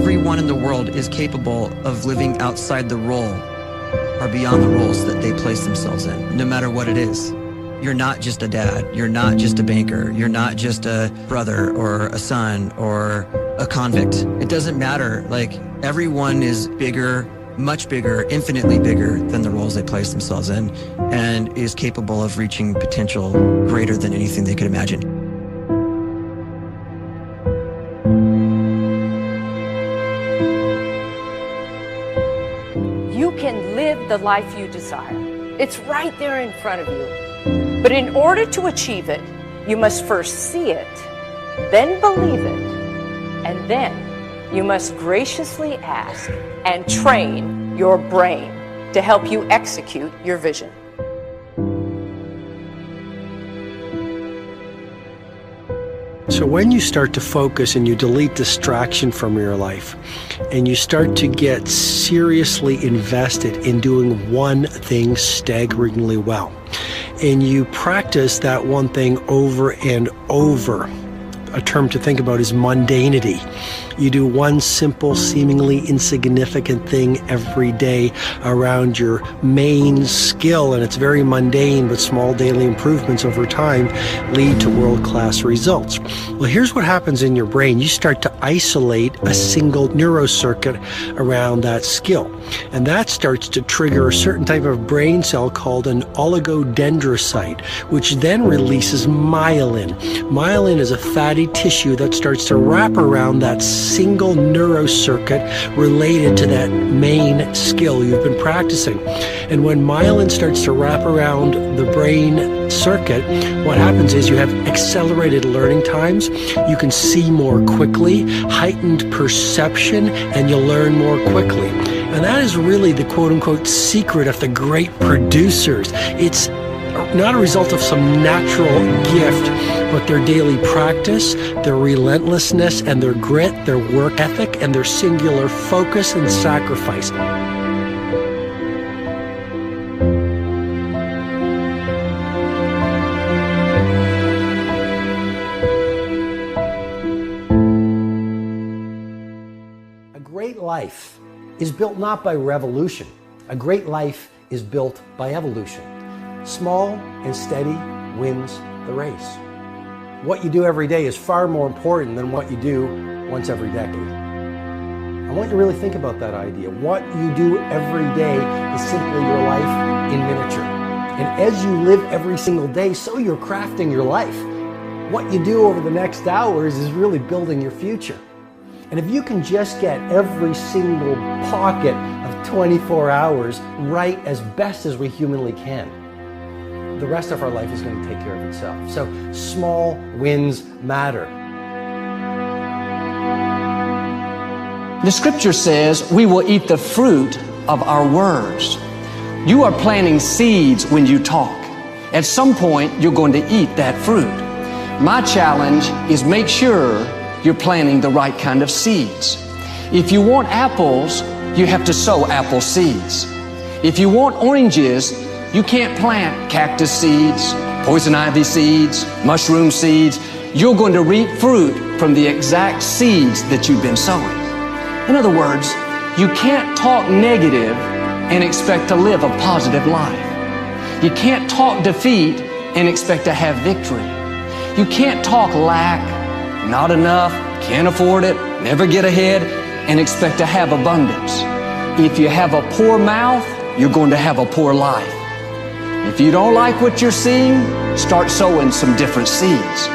everyone in the world is capable of living outside the role or beyond the roles that they place themselves in, no matter what it is. You're not just a dad, you're not just a banker, you're not just a brother or a son or a convict. It doesn't matter. Like, everyone is bigger, much bigger, infinitely bigger than the roles they place themselves in, and is capable of reaching potential greater than anything they could imagine. You can live the life you desire. It's right there in front of you. But in order to achieve it, you must first see it, then believe it, and then you must graciously ask and train your brain to help you execute your vision. So when you start to focus and you delete distraction from your life, and you start to get seriously invested in doing one thing staggeringly well, and you practice that one thing over and over, a term to think about is mundanity. You do one simple, seemingly insignificant thing every day around your main skill, and it's very mundane, but small daily improvements over time lead to world-class results. Well, here's what happens in your brain. You start to isolate a single neurocircuit around that skill, and that starts to trigger a certain type of brain cell called an oligodendrocyte, which then releases myelin. Myelin is a fatty tissue that starts to wrap around that single neurocircuit related to that main skill you've been practicing. And when myelin starts to wrap around the brain circuit, what happens is you have accelerated learning times, you can see more quickly, heightened perception, and you'll learn more quickly. And that is really the quote-unquote secret of the great producers. It's not a result of some natural gift, but their daily practice, their relentlessness and their grit, their work ethic, and their singular focus and sacrifice. A great life is built not by revolution. A great life is built by evolution. Small and steady wins the race. What you do every day is far more important than what you do once every decade. I want you to really think about that idea. What you do every day is simply your life in miniature. And as you live every single day, so you're crafting your life. What you do over the next hours is really building your future. And if you can just get every single pocket of 24 hours right as best as we humanly can, the rest of our life is going to take care of itself. So small wins matter. The scripture says we will eat the fruit of our words. You are planting seeds when you talk. At some point, you're going to eat that fruit. My challenge is make sure you're planting the right kind of seeds. If you want apples, you have to sow apple seeds. If you want oranges, you can't plant cactus seeds, poison ivy seeds, mushroom seeds. You're going to reap fruit from the exact seeds that you've been sowing. In other words, you can't talk negative and expect to live a positive life. You can't talk defeat and expect to have victory. You can't talk lack, not enough, can't afford it, never get ahead, and expect to have abundance. If you have a poor mouth, you're going to have a poor life. If you don't like what you're seeing, start sowing some different seeds.